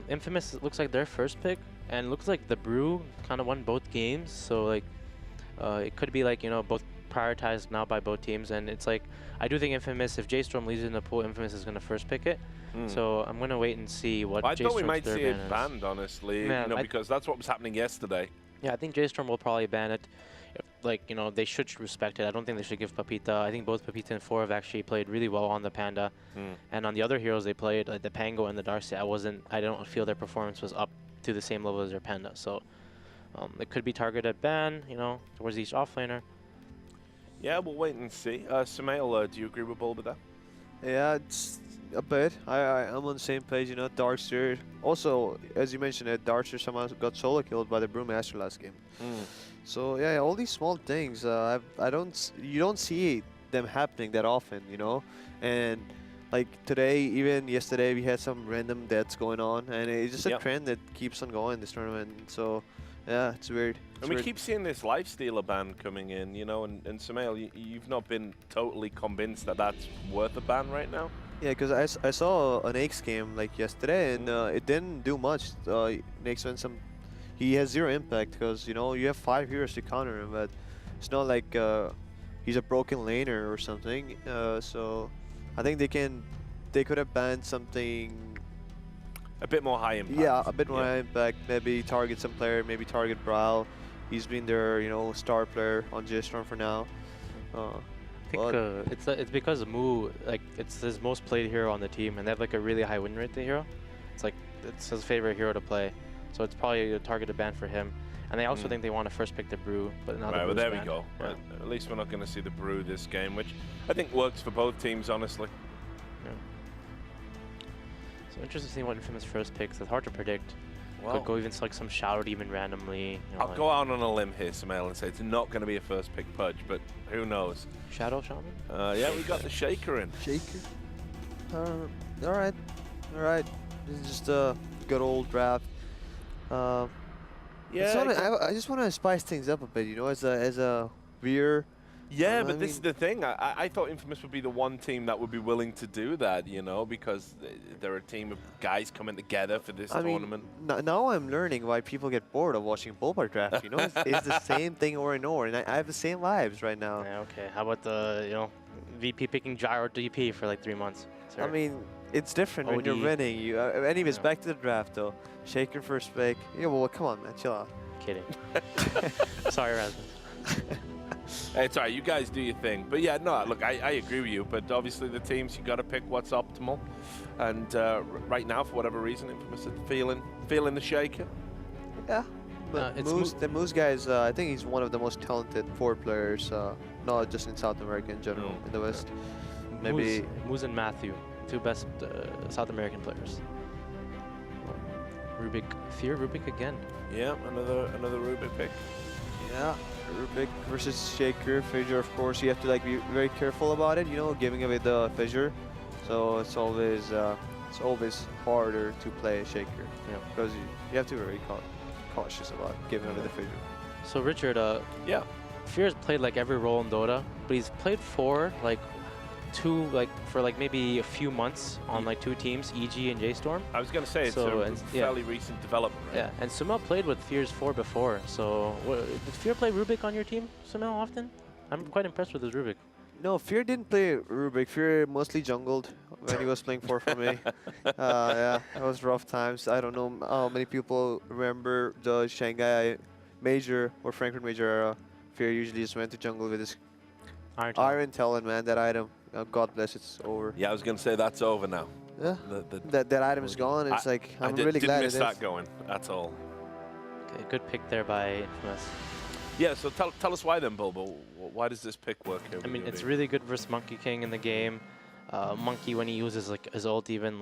Infamous looks like their first pick, and looks like the Brew kind of won both games. So like, it could be like both prioritized now by both teams, and it's like I do think Infamous, if J.Storm leads in the pool, Infamous is gonna first pick it. So I'm gonna wait and see what. I thought we J.Storm's might third see ban it is. banned, honestly, Yeah, because that's what was happening yesterday. Yeah, I think J.Storm will probably ban it. Like, they should respect it. I don't think they should give Papita. I think both Papita and Four have actually played really well on the Panda. And on the other heroes they played, like the Pango and the Darcy, I don't feel their performance was up to the same level as their Panda. So it could be targeted ban, towards each offlaner. Yeah, we'll wait and see. Sumail, do you agree with Bull with that? Yeah, it's a bit. I'm on the same page, Darkster. Also, as you mentioned, Darkster somehow got solo killed by the Brewmaster last game. So yeah, all these small things, you don't see them happening that often, And like today, even yesterday, we had some random deaths going on, and it's just a trend that keeps on going this tournament. So yeah, it's weird. And we keep seeing this Lifestealer ban coming in, and Sumail, you've not been totally convinced that that's worth a ban right now? Yeah, because I saw an Aix game like yesterday, and it didn't do much. Aix went he has 0 impact because you have 5 heroes to counter him, but it's not like he's a broken laner or something. So I think they could have banned something a bit more high impact. Yeah, a bit more high impact. Maybe target some player. Maybe target Brawl. He's been their star player on J.Storm for now. I think it's because Mu, like, it's his most played hero on the team, and they have like a really high win rate, the hero. It's his favorite hero to play, so it's probably a targeted ban for him. And they also think they want to first pick the Brew, but now right, the well, there banned. we go. Yeah. At least we're not going to see the Brew this game, which I think works for both teams, honestly. Yeah. So interesting to see what Infamous first picks. It's hard to predict. Well, could go even select some Shadow Demon randomly. I'll go out on a limb here, Sumail, and say it's not going to be a first pick Pudge, but who knows? Shadow Shaman? Yeah, we got the Shaker in. Shaker. All right. This is just a good old draft. I just want to spice things up a bit, as a Veer. Yeah, but this is the thing. I thought Infamous would be the one team that would be willing to do that, because they're a team of guys coming together for this tournament. Now I'm learning why people get bored of watching Ballpark draft. It's the same thing over and over, and I have the same vibes right now. Yeah, okay. How about the VP picking Gyro DP for like 3 months? Sir. I mean, it's different when you're winning. Anyways, back to the draft though. Shaker first pick. Yeah, well, come on, man, chill out. Kidding. Sorry, Rasmus. Hey, it's all right. You guys do your thing. But yeah, no, look, I agree with you. But obviously the teams, you got to pick what's optimal. And right now, for whatever reason, Infamous is feeling the Shaker. Yeah. But the Moose guy is, I think he's one of the most talented 4 players, not just in South America in general, in the West. Maybe Moose and Matthew, 2 best South American players. Rubik, Fear Rubik again. Yeah, another Rubik pick. Yeah, Rubik versus Shaker. Fissure, of course, you have to be very careful about it, giving away the Fissure. So it's always harder to play Shaker, because you have to be very cautious about giving away the Fissure. So Richard, Fear has played like every role in Dota, but he's played for maybe a few months on 2 teams, EG and J.Storm. I was going to say, it's a fairly recent development, right? Yeah, and Sumail played with Fear's 4 before, so did Fear play Rubik on your team, Sumail, often? I'm quite impressed with his Rubik. No, Fear didn't play Rubik. Fear mostly jungled when he was playing 4 for me. Yeah, that was rough times. I don't know how many people remember the Shanghai Major or Frankfurt Major era. Fear usually just went to jungle with his Iron Talon, man, that item. God bless, it's over. Yeah, I was going to say that's over now. Yeah, that item is gone. It's I'm really glad it is. Didn't miss that going, that's all. Okay, good pick there by Infamous. Yeah, so tell us why then, Bulbo. Why does this pick work here? I mean, it's really good versus Monkey King in the game. Monkey, when he uses his ult, even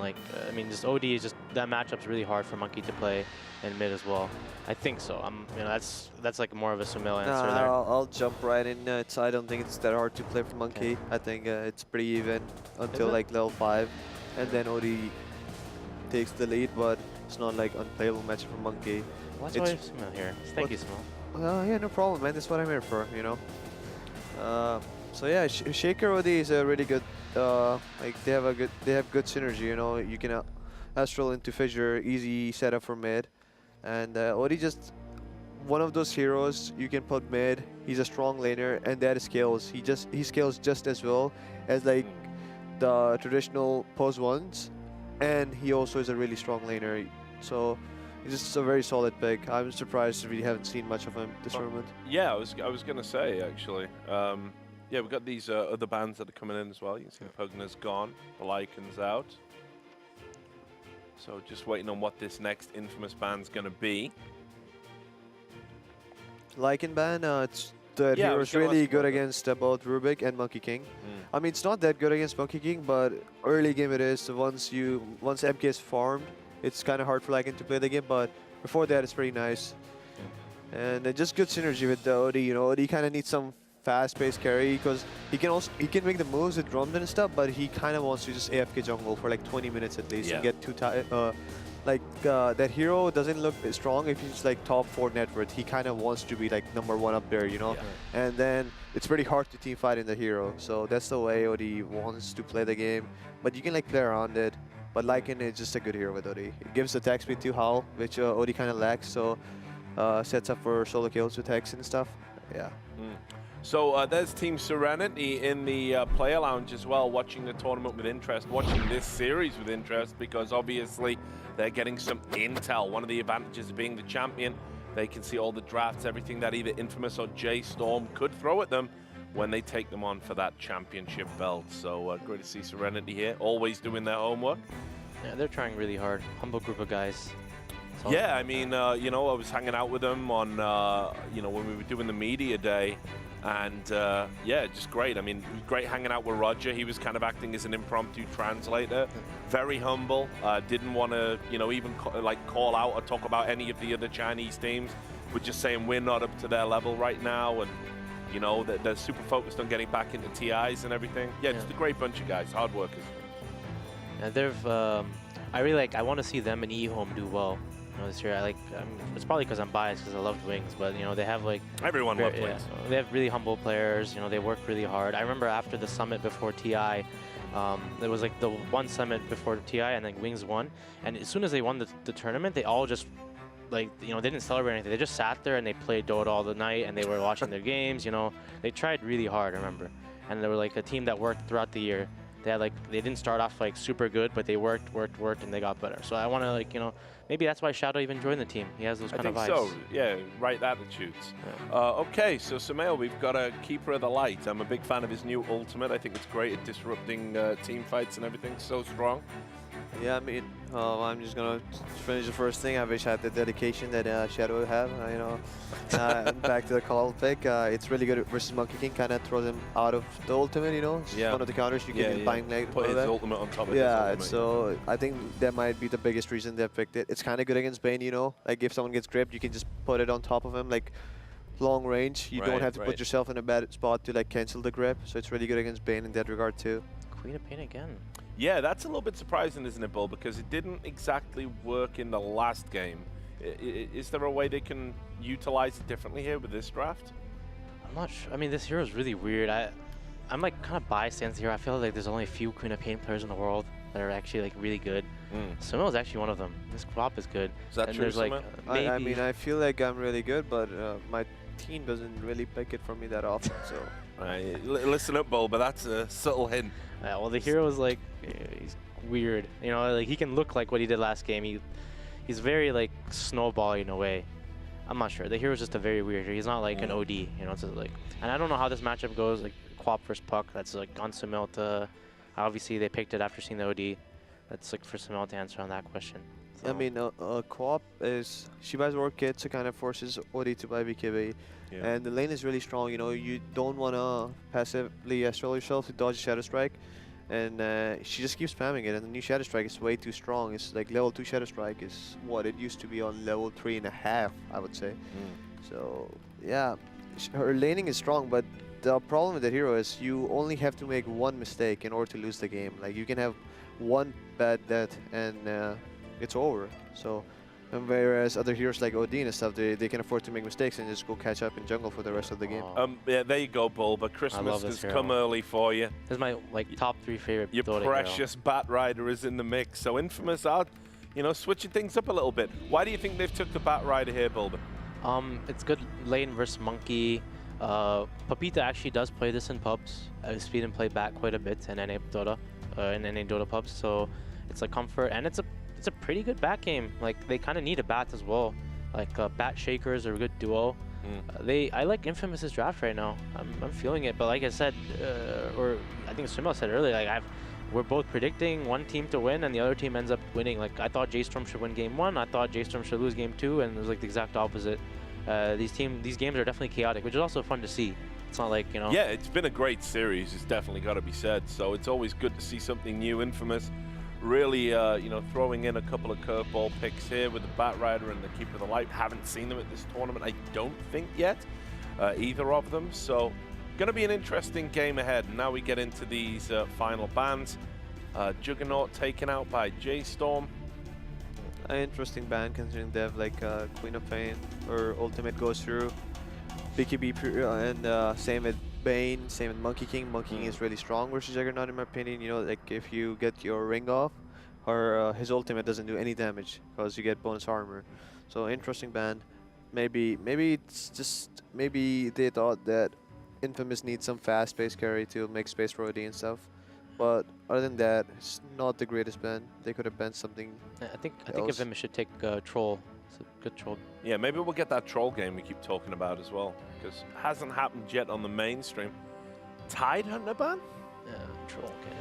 just OD is just, that matchup's really hard for Monkey to play in mid as well. I think so. That's like more of a Sumail answer there. I'll jump right in. I don't think it's that hard to play for Monkey. I think it's pretty even until level 5, and then OD takes the lead, but it's not unplayable match for Monkey. That's why Sumail here. Thank you, Sumail. Yeah, no problem, man. That's what I'm here for, So yeah, Shaker OD is a really good. They have good synergy. You can Astral into Fissure, easy setup for mid. And OD just one of those heroes you can put mid. He's a strong laner, and that scales. He scales just as well as like the traditional pose ones, and he also is a really strong laner. So he's just a very solid pick. I'm surprised we haven't seen much of him this tournament. Yeah, I was gonna say actually. Yeah, we've got these other bands that are coming in as well. You can see the Pugna's gone, the Lycan's out. So just waiting on what this next infamous band's gonna be. Lycan ban, the hero's really good against both Rubik and Monkey King. I mean, it's not that good against Monkey King, but early game it is. So once MK is farmed, it's kind of hard for Lycan to play the game. But before that, it's pretty nice. And just good synergy with the OD. You know, OD kind of needs some fast-paced carry because he can make the moves with Drumden and stuff, but he kind of wants to just AFK jungle for like 20 minutes at least and get too tired. That hero doesn't look strong if he's like top 4 net worth. He kind of wants to be like #1 up there, you know. And then it's pretty hard to team fight in the hero. So that's the way OD wants to play the game. But you can like play around it. But Lycan is just a good hero with OD. It gives attack speed to Howl, which OD kind of lacks. So sets up for solo kills with Hex and stuff. Yeah. So there's Team Serenity in the player lounge as well, watching the tournament with interest, watching this series with interest, because obviously they're getting some intel. One of the advantages of being the champion, they can see all the drafts, everything that either Infamous or J.Storm could throw at them when they take them on for that championship belt. So great to see Serenity here, always doing their homework. Yeah, they're trying really hard. Humble group of guys. So yeah, I mean, you know, I was hanging out with them on, you know, when we were doing the media day. And yeah, just great. I mean, it was great hanging out with Roger. He was kind of acting as an impromptu translator. Very humble. Didn't want to, you know, even call out or talk about any of the other Chinese teams. We're just saying we're not up to their level right now, and you know they're super focused on getting back into TIs and everything. Yeah, just a great bunch of guys, hard workers. And they've, I really like. I want to see them and eHome do well. You know, this year, it's probably because I'm biased because I loved Wings, but you know they have like everyone loved Wings. They have really humble players. You know, they work really hard. I remember after the summit before TI, there was like the one summit before TI, and then Wings won. And as soon as they won the tournament, they all just like, you know, they didn't celebrate anything. They just sat there and they played Dota all the night, and they were watching their games. You know, they tried really hard. I remember, and they were like a team that worked throughout the year. They had like, they didn't start off like super good, but they worked, and they got better. So I want to like, you know, maybe that's why Shadow even joined the team. He has those kind of vibes. I think so, yeah, right attitudes. Yeah. Okay, so Sumail, we've got a Keeper of the Light. I'm a big fan of his new ultimate. I think it's great at disrupting team fights and everything, so strong. Yeah, I mean, I'm just gonna finish the first thing. I wish I had the dedication that Shadow would have. You know, back to the call pick. It's really good versus Monkey King. Kind of throws him out of the ultimate. You know, it's one of the counters you can bind leg. Put his ultimate on top of his ultimate. So I think that might be the biggest reason they picked it. It's kind of good against Bane. You know, like if someone gets gripped, you can just put it on top of him, like long range. You don't have to put yourself in a bad spot to like cancel the grip. So it's really good against Bane in that regard too. Queen of Pain again. Yeah, that's a little bit surprising, isn't it, Bull? Because it didn't exactly work in the last game. Is there a way they can utilize it differently here with this draft? I'm not sure. I mean, this hero is really weird. I'm like kind of biased against the hero. I feel like there's only a few Queen of Pain players in the world that are actually like really good. Sumo is actually one of them. This crop is good. Is that true, like, I mean, I feel like I'm really good, but my team doesn't really pick it for me that often, so... Listen up, Bull, but that's a subtle hint. Well, the hero is like, he's weird. You know, like he can look like what he did last game. He's very like snowball in a way. I'm not sure. The hero's just a very weird hero. He's not like an OD, you know. It's like, and I don't know how this matchup goes. Like Quap versus Puck. That's like on Sumelta. Obviously, they picked it after seeing the OD. That's like for Sumelta to answer on that question. So. I mean, Quap is she buys Orc kit, so kind of forces OD to buy BKB. Yeah. And the lane is really strong, you know, you don't want to passively astral yourself to dodge Shadow Strike. And she just keeps spamming it, and the new Shadow Strike is way too strong. It's like level 2 Shadow Strike is what it used to be on level 3.5, I would say. So, yeah, her laning is strong, but the problem with the hero is you only have to make one mistake in order to lose the game. Like, you can have one bad death, and it's over. So, And whereas other heroes like Odin and stuff, they can afford to make mistakes and just go catch up in jungle for the rest of the game. Yeah, there you go, Bulba. Christmas has come early for you. This is my top 3 favorite Your Dota precious hero. Bat Rider is in the mix. So Infamous are, you know, switching things up a little bit. Why do you think they've took the Bat Rider here, Bulba? It's good lane versus Monkey. Papita actually does play this in pubs. I've seen him play Bat quite a bit in NA Dota, pubs. So it's a comfort, and it's a pretty good Bat game. Like, they kind of need a Bat as well. Like, Bat Shakers are a good duo. I like Infamous's draft right now. I'm feeling it. But like I said, or I think Swimel said earlier, like we're both predicting one team to win, and the other team ends up winning. Like, I thought J.Storm should win game 1. I thought J.Storm should lose game 2, and it was like the exact opposite. These games are definitely chaotic, which is also fun to see. It's not like, you know. Yeah, it's been a great series. It's definitely got to be said. So it's always good to see something new. Infamous really, you know, throwing in a couple of curveball picks here with the Bat Rider and the Keeper of the Light. Haven't seen them at this tournament, I don't think yet, either of them. So, going to be an interesting game ahead. Now we get into these final bans. Juggernaut taken out by J.Storm. An interesting ban considering they have like Queen of Pain or Ultimate goes through. BKB and same with Bane, same with Monkey King. Monkey King is really strong versus Juggernaut in my opinion. You know, like if you get your ring off, or his ultimate doesn't do any damage because you get bonus armor. So interesting ban. Maybe it's just maybe they thought that Infamous needs some fast-paced carry to make space for OD and stuff. But other than that, it's not the greatest ban. They could have banned something. I think Infamous should take Troll. It's a good Troll. Yeah, maybe we'll get that Troll game we keep talking about as well, because it hasn't happened yet on the mainstream. Tide Hunter ban? Yeah, Troll. Okay.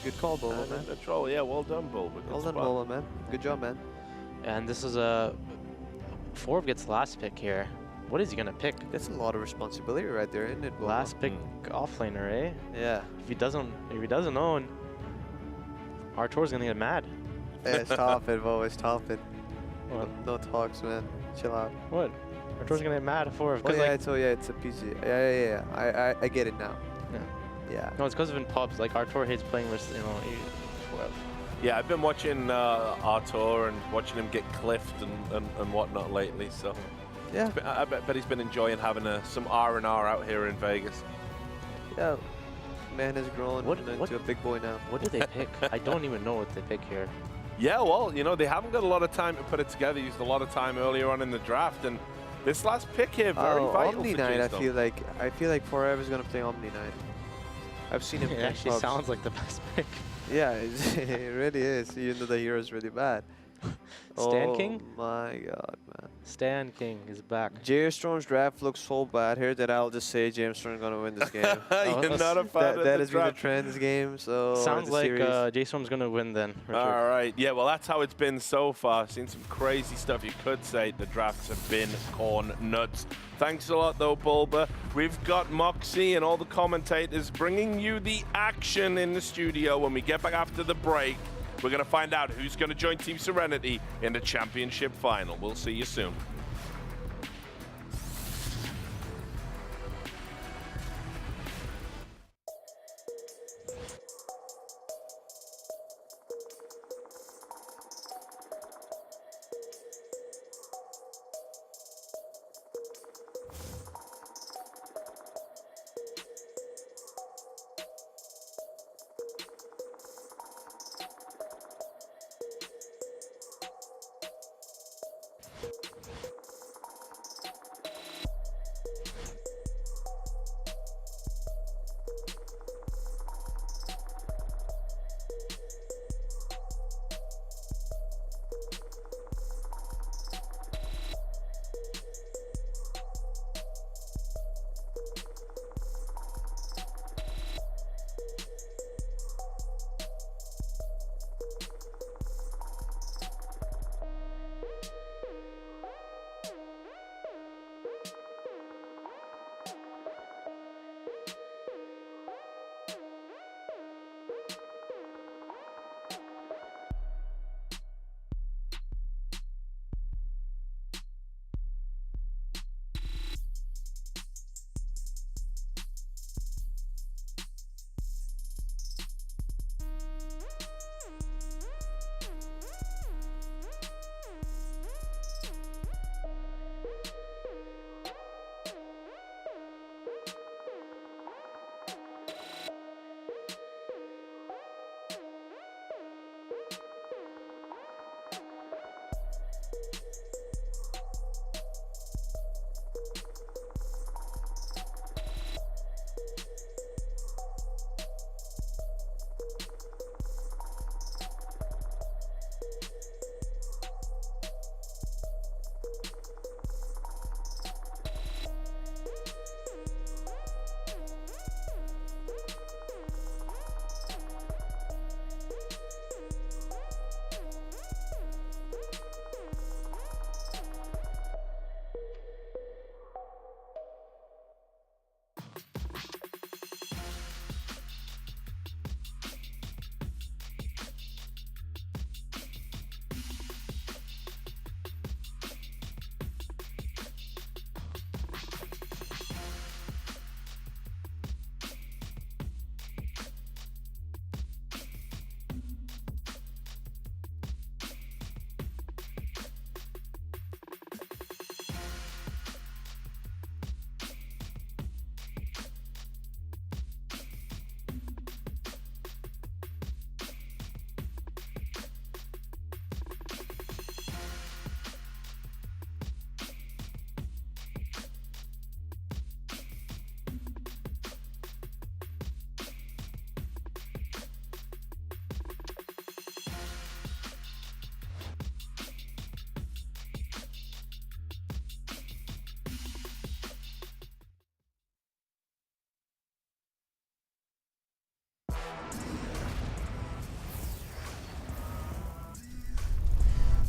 Good call, Bulba, man. The Troll, yeah, well done, Bulba. Well done, Bulba, man. Good job, man. And this is a Forv gets last pick here. What is he gonna pick? That's a lot of responsibility right there, isn't it, Bulba? Last pick offlaner, eh? Yeah. If he doesn't own, Artur's gonna get mad. Yeah, stop it, Bulba. Stop it. What? No talks, man. Chill out. What? Artur's gonna get mad at Forv. Oh, yeah, Like, it's a PC. Yeah. I get it now. Yeah. Yeah. No, it's because of in pubs. Like, Artur hates playing with, you know, Yeah, I've been watching Artur and watching him get cliffed and whatnot lately, so Yeah. I bet he's been enjoying having some R&R out here in Vegas. Yeah. Man has grown What- into a big boy now. What did they pick? I don't even know what they pick here. Yeah, well, you know, they haven't got a lot of time to put it together. Used a lot of time earlier on in the draft, and this last pick here, very vital Omni for Knight, J.Storm. I feel like Forever's gonna play Omni Knight. I've seen him It play actually pubs. sounds like the best pick. Yeah, it really is, even though the hero is really bad. Stan King? Oh my god, man. Stan King is back. J.Storm's draft looks so bad here that I'll just say J.Storm's gonna win this game. You're not a fan of That the has been the draft. trend this game, so Sounds the like series. J.Storm's gonna win then. Richard. All right, yeah, well, that's how it's been so far. Seen some crazy stuff. You could say the drafts have been corn nuts. Thanks a lot, though, Bulba. We've got Moxie and all the commentators bringing you the action in the studio. When we get back after the break, we're going to find out who's going to join Team Serenity in the championship final. We'll see you soon.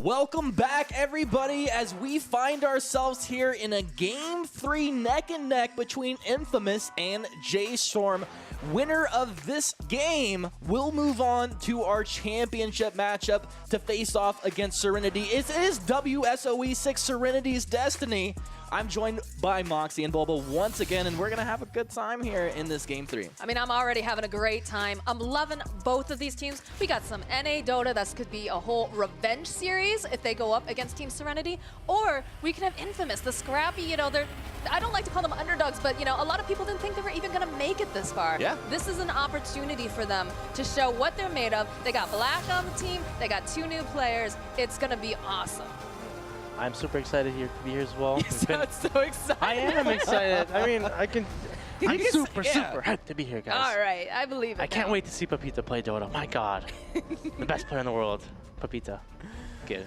Welcome back, everybody, as we find ourselves here in a Game 3 neck-and-neck between Infamous and J.Storm. Winner of this game will move on to our championship matchup to face off against Serenity. It is WSOE 6 Serenity's destiny. I'm joined by Moxie and Bobo once again, and we're going to have a good time here in this Game 3. I mean, I'm already having a great time. I'm loving both of these teams. We got some NA Dota. That could be a whole revenge series if they go up against Team Serenity. Or we can have Infamous, the scrappy, you know, I don't like to call them underdogs, but, you know, a lot of people didn't think they were even going to make it this far. Yeah. This is an opportunity for them to show what they're made of. They got Black on the team. They got 2 new players. It's going to be awesome. I'm super excited here to be here as well. You sound so excited. I am excited. I mean, I'm super hyped to be here, guys. All right, I believe it. I can't wait to see Papita play Dota. My God, the best player in the world, Papita. Good.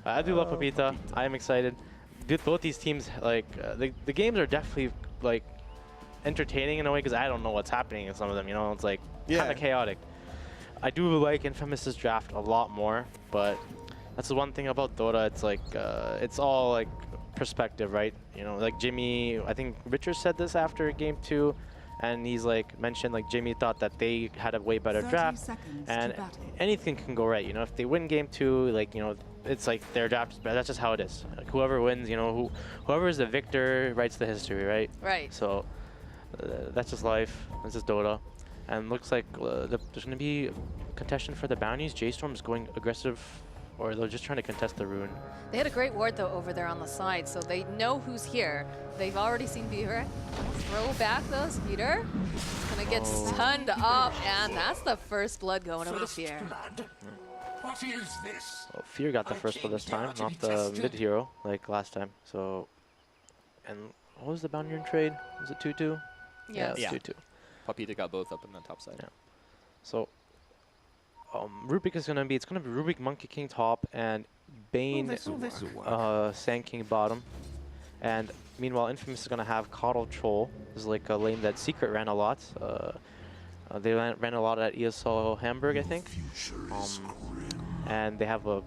I do love Papita. I am excited. Both these teams, like the games are definitely like entertaining in a way because I don't know what's happening in some of them. You know, it's like kind of chaotic. I do like Infamous's draft a lot more, but that's the one thing about Dota. It's like it's all like perspective, right? You know, like Jimmy. I think Richard said this after Game 2, and he's like mentioned like Jimmy thought that they had a way better draft, and anything can go right. You know, if they win Game 2, like, you know, it's like their draft. That's just how it is. Like, whoever wins, you know, whoever is the victor writes the history, right? Right. So that's just life. This is Dota, and looks like there's gonna be contention for the bounties. J.Storm is going aggressive, or they're just trying to contest the rune. They had a great ward, though, over there on the side, so they know who's here. They've already seen Beaver. Throw back those Peter. Gonna get stunned up, and that's the first blood going over to Fear. What is this? Well, Fear got the first blood this time, not the mid hero like last time. So, and what was the bounty rune trade? Was it 2-2? Yeah. It was 2-2. Papita got both up in the top side. Yeah. So, Rubik is gonna be Rubik Monkey King top and Bane Sand King bottom. And meanwhile, Infamous is gonna have Coddle Troll. This is like a lane that Secret ran a lot. They ran a lot at ESL Hamburg, I think. And they have a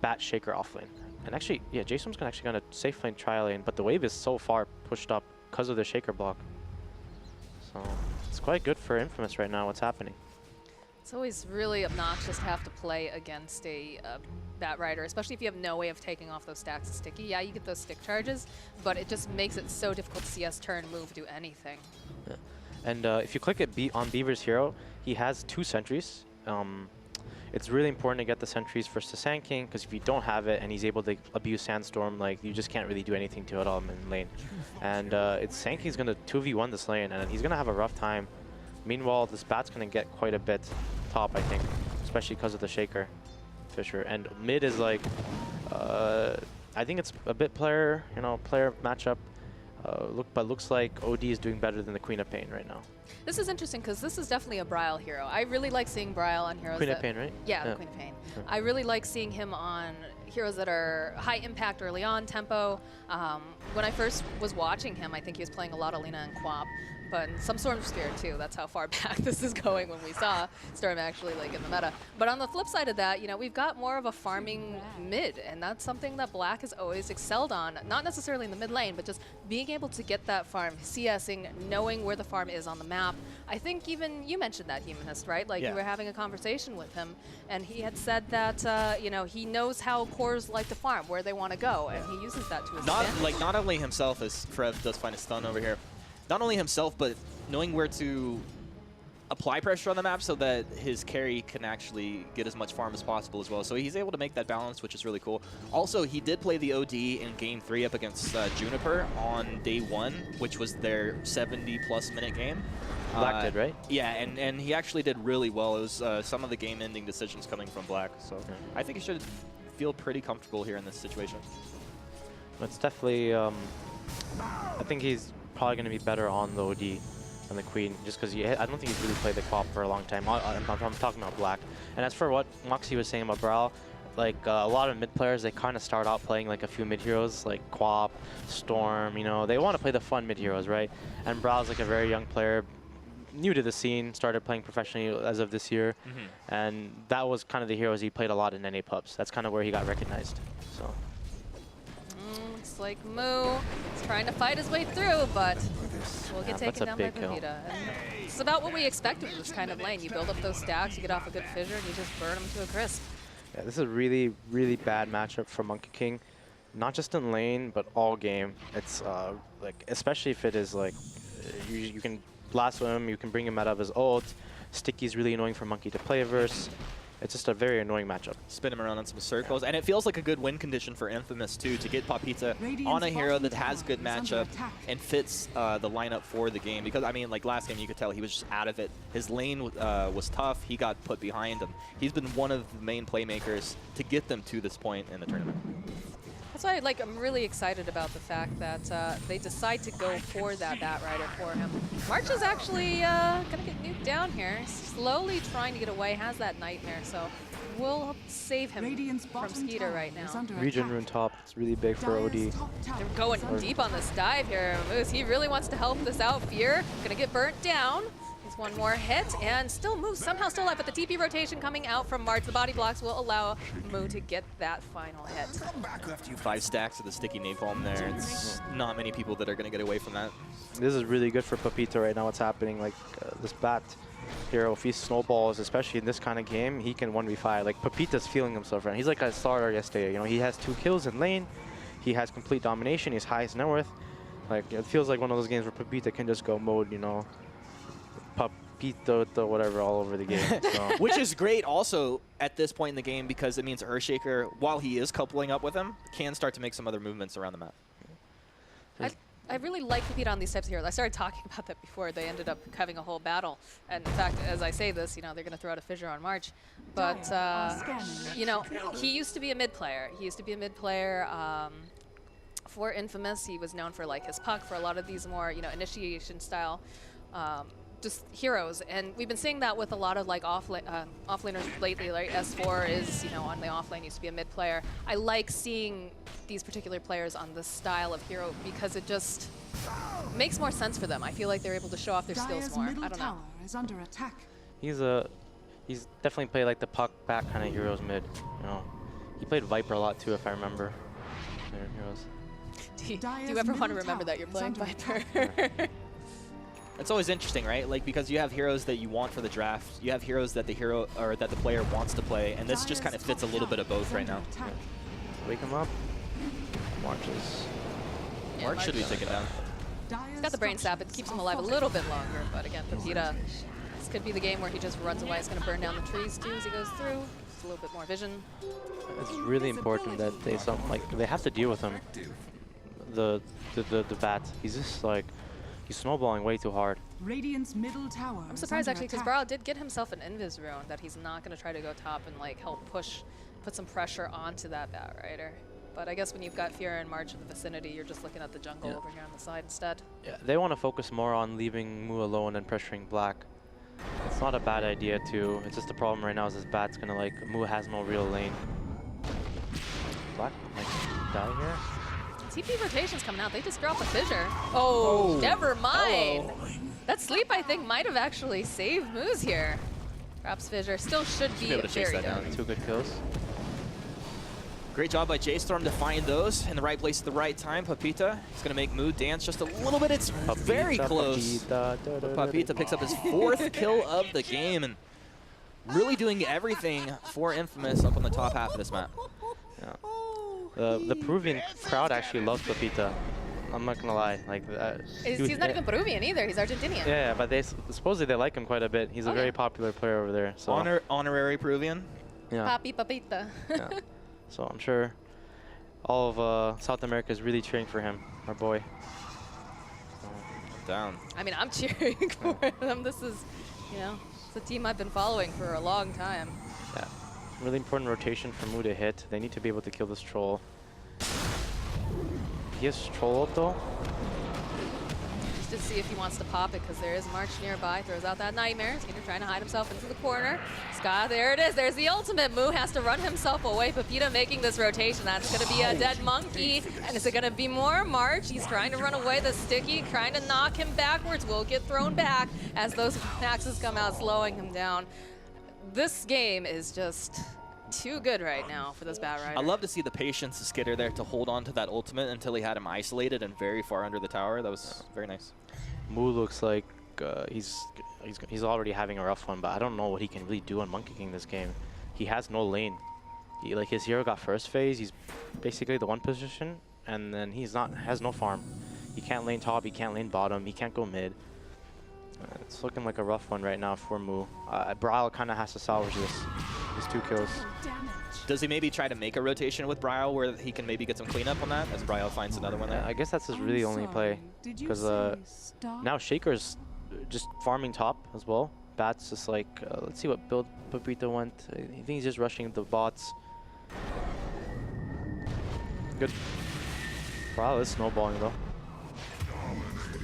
Bat Shaker off lane. And actually, yeah, J.Storm's gonna safe lane tri lane, but the wave is so far pushed up because of the Shaker block. So it's quite good for Infamous right now. What's happening? It's always really obnoxious to have to play against a Bat Rider, especially if you have no way of taking off those stacks of sticky. Yeah, you get those stick charges, but it just makes it so difficult to see us turn, move, do anything. Yeah. And if you click it on Beaver's hero, he has 2 sentries. It's really important to get the sentries first to Sand King, because if you don't have it and he's able to abuse Sandstorm, like, you just can't really do anything to it all in lane. And Sand King's going to 2v1 this lane, and he's going to have a rough time. Meanwhile, this Bat's going to get quite a bit top, I think, especially because of the Shaker Fisher. And mid is like, I think it's a bit player matchup. But looks like OD is doing better than the Queen of Pain right now. This is interesting because this is definitely a Bryle hero. I really like seeing Bryle on heroes. Queen of Pain, right? Yeah, the Queen of Pain. I really like seeing him on heroes that are high impact early on, tempo. When I first was watching him, I think he was playing a lot of Lina and Quap. But some Storm scared too. That's how far back this is going when we saw Storm actually like in the meta. But on the flip side of that, you know, we've got more of a farming mid, and that's something that Black has always excelled on. Not necessarily in the mid lane, but just being able to get that farm, CSing, knowing where the farm is on the map. I think even you mentioned that, Humanist, right? Like, you were having a conversation with him, and he had said that you know, he knows how cores like to farm, where they want to go, and he uses that to his advantage. Not only himself, as Trev does find a stun over here. Not only himself, but knowing where to apply pressure on the map so that his carry can actually get as much farm as possible as well. So he's able to make that balance, which is really cool. Also, he did play the OD in Game 3 up against Juniper on day 1, which was their 70-plus minute game. Black did, right? Yeah, and he actually did really well. It was some of the game-ending decisions coming from Black. So I think he should feel pretty comfortable here in this situation. It's definitely, I think he's probably going to be better on the OD than the Queen, just because I don't think he's really played the Quap for a long time. I'm talking about Black. And as for what Moxie was saying about Brawl, like a lot of mid players, they kind of start out playing like a few mid heroes, like Quap, Storm, you know, they want to play the fun mid heroes, right? And Brawl's like a very young player, new to the scene, started playing professionally as of this year, and that was kind of the heroes he played a lot in NA pubs. That's kind of where he got recognized. So. Looks like Moo is trying to fight his way through, but will get taken down by kill. Pepita. And it's about what we expected with this kind of lane. You build up those stacks, you get off a good fissure, and you just burn them to a crisp. Yeah, this is a really, really bad matchup for Monkey King. Not just in lane, but all game. It's like, especially if it is like, you can blast him, you can bring him out of his ult. Sticky's really annoying for Monkey to play verse. It's just a very annoying matchup. Spin him around on some circles, and it feels like a good win condition for Infamous too, to get Pepita on a hero that has good matchup and fits the lineup for the game. Because I mean, like last game, you could tell he was just out of it. His lane was tough. He got put behind him. He's been one of the main playmakers to get them to this point in the tournament. That's why I'm really excited about the fact that they decide to go for that Batrider for him. March is actually going to get nuked down here. Slowly trying to get away, has that Nightmare, so we'll save him from Skeeter right now. Region rune top, it's really big for OD. They're going deep on this dive here. Moose, he really wants to help this out. Fear, going to get burnt down. One more hit, and still Moo somehow still alive, but the TP rotation coming out from March. The body blocks will allow Moo to get that final hit. 5 stacks of the sticky napalm there. It's not many people that are going to get away from that. This is really good for Pepita right now, what's happening. Like, this Bat hero, if he snowballs, especially in this kind of game, he can 1v5. Like, Pepita's feeling himself right now. He's like a starter yesterday. You know, he has 2 kills in lane. He has complete domination. He's highest net worth. Like, it feels like one of those games where Pepita can just go mode, you know, Pepita, whatever, all over the game. So. Which is great also at this point in the game, because it means Earthshaker, while he is coupling up with him, can start to make some other movements around the map. I really like Pepita on these types of heroes. I started talking about that before. They ended up having a whole battle. And in fact, as I say this, you know, they're going to throw out a fissure on March. But, you know, he used to be a mid player. He used to be a mid player. For Infamous, he was known for like his puck, for a lot of these more, you know, initiation style just heroes, and we've been seeing that with a lot of like offlaners lately. Like S4 is, you know, on the offlane, used to be a mid player. I like seeing these particular players on this style of hero because it just makes more sense for them. I feel like they're able to show off their skills more. I don't know. Is under attack. He's definitely played like the puck back kind of heroes mid. You know, he played Viper a lot too, if I remember. Heroes. Do you ever want to remember that you're playing Viper? It's always interesting, right? Like, because you have heroes that you want for the draft, you have heroes that the hero or that the player wants to play, and this just kind of fits a little bit of both right now. Yeah. Wake him up. Marches. Yeah, March should be taken down. He's got the brain sap. It keeps him alive a little bit longer, but again, Pepita, this could be the game where he just runs away. He's going to burn down the trees too as he goes through. Just a little bit more vision. It's really important that they they have to deal with him. The Bat. He's just like. He's snowballing way too hard. Radiant's middle tower. I'm surprised actually because Brawl did get himself an Invis rune that he's not going to try to go top and like help put some pressure onto that Batrider. But I guess when you've got Fear and March in the vicinity, you're just looking at the jungle over here on the side instead. Yeah, they want to focus more on leaving Moo alone and pressuring Black. It's not a bad idea too. It's just the problem right now is this Bat's gonna like Moo has no real lane. Black might die here. TP rotation's coming out. They just dropped a fissure. Oh, never mind. That sleep, I think, might have actually saved Moose here. Perhaps fissure still should be able to chase very that down. dirty. 2 good kills. Great job by J.Storm to find those in the right place at the right time. Pepita is going to make Moo dance just a little bit. It's very close. Pepita picks up his 4th kill of the game and really doing everything for Infamous up on the top half of this map. Yeah. The Peruvian crowd actually loves Pepita. I'm not gonna lie. Like he's not even Peruvian either. He's Argentinian. Yeah, but they supposedly they like him quite a bit. He's a very popular player over there. So Honorary Peruvian. Yeah. Papi Pepita. Yeah. So I'm sure all of South America is really cheering for him, our boy. Down. I mean, I'm cheering for them. This is, you know, it's a team I've been following for a long time. Yeah. Really important rotation for Moo to hit. They need to be able to kill this troll. He has troll ult though. to see if he wants to pop it, because there is March nearby. Throws out that Nightmare. Skeeter trying to hide himself into the corner. Scott, there it is. There's the ultimate. Moo has to run himself away. Pepita making this rotation. That's going to be a dead monkey. And is it going to be more March? He's trying to run away. The Sticky trying to knock him backwards. Will get thrown back as those maxes come out, slowing him down. This game is just too good right now for this Bat Rider. I love to see the patience of Skitter there to hold on to that ultimate until he had him isolated and very far under the tower. That was very nice. Moo looks like he's already having a rough one, but I don't know what he can really do on Monkey King this game. He has no lane. Like his hero got first phase. He's basically the one position, and then has no farm. He can't lane top. He can't lane bottom. He can't go mid. It's looking like a rough one right now for Moo. Bryle kind of has to salvage this. His 2 kills. Does he maybe try to make a rotation with Bryle where he can maybe get some cleanup on that as Bryle finds another one there? I guess that's his really only play. Because now Shaker's just farming top as well. Bat's just like, let's see what build Pepita went. I think he's just rushing the bots. Good. Bryle is snowballing though.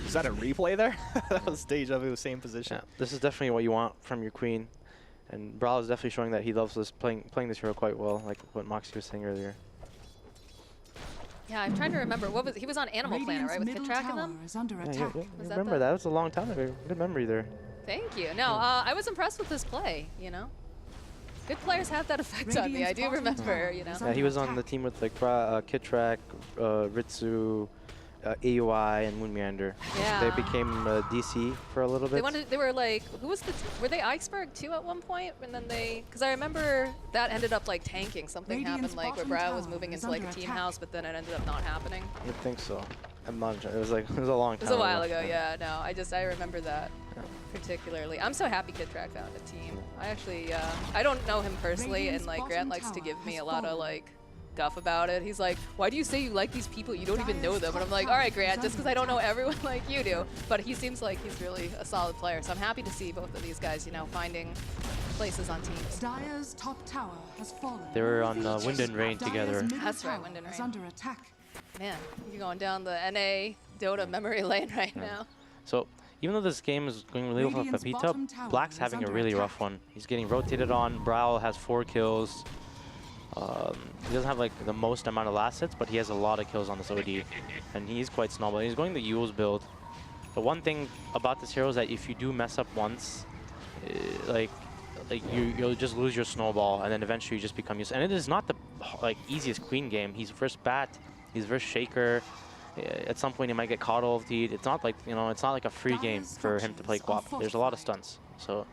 Is that a replay there? That was Deja Vu, same position. Yeah, this is definitely what you want from your queen. And Bryle is definitely showing that he loves this playing this hero quite well, like what Moxie was saying earlier. Yeah, I'm trying to remember. He was on Animal Planet, right, with Kitrak and them? Yeah, remember that was a long time ago. Good memory there. Thank you. No, I was impressed with this play, you know? Good players have that effect on me. I do remember, you know? Yeah, he was on the team with like Kitrak, Ritsu, AUI, and Moon Meander. Yeah. They became DC for a little bit. They were like, were they Iceberg too at one point? And then because I remember that ended up like tanking. Something happened like where Bryle was moving into like a team house, but then it ended up not happening. I think so. I'm not sure. It was a long time. It was a while ago, yeah. No, I remember that particularly. I'm so happy Kitrak found a team. I actually, I don't know him personally, and like Grant likes to give me a lot of like guff about it. He's like, why do you say you like these people? You don't even know them. And I'm like, all right, Grant, just because I don't know everyone like you do. But he seems like he's really a solid player. So I'm happy to see both of these guys, you know, finding places on teams. Dire's top tower has fallen. They were on Wind and Rain together. That's right, Wind and Rain. Under attack. Man, you're going down the NA Dota memory lane right now. So even though this game is going really well for Pepita, Black's having a really rough one. He's getting rotated on. Bryle has 4 kills. He doesn't have like the most amount of last hits, but he has a lot of kills on this OD, and he's quite snowball. He's going the Yule's build. The one thing about this hero is that if you do mess up once, you'll just lose your snowball, and then eventually you just become used. And it is not the easiest queen game. He's first Bat, he's first Shaker. At some point he might get caught ultied. It's not like it's not like a free game for him to play Quap. There's a lot of stunts, so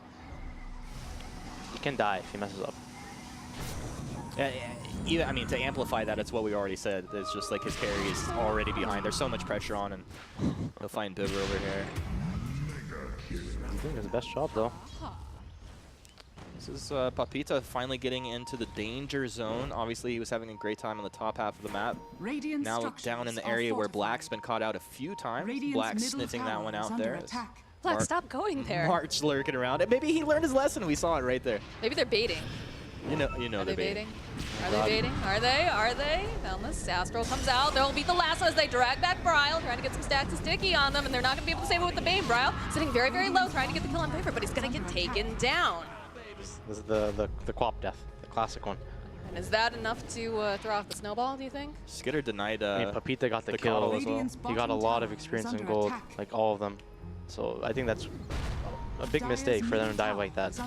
he can die if he messes up. Even, I mean, to amplify that, it's what we already said. It's just like his carry is already behind. There's so much pressure on him. He'll find Bibber over here. He's doing his best job, though. This is Pepita finally getting into the danger zone. Obviously, he was having a great time on the top half of the map. Now down in the area where Black's been caught out a few times. Black's sniffing that one out there. Black, stop going there. March lurking around. Maybe he learned his lesson. We saw it right there. Maybe they're baiting. You know they're baiting. Are they baiting? Are they? Are they? Elmas, Astro comes out. They'll beat the lasso as they drag back Bryle, trying to get some stacks of Sticky on them, and they're not going to be able to save it with the Bane. Bryle sitting very, very low, trying to get the kill on paper, but he's going to get taken down. This is the Quap death, the classic one. And is that enough to throw off the snowball, do you think? Skitter denied I mean, Pepita got the kill as well. He got a lot of experience in gold, like all of them. So I think that's a big mistake for them to dive like that.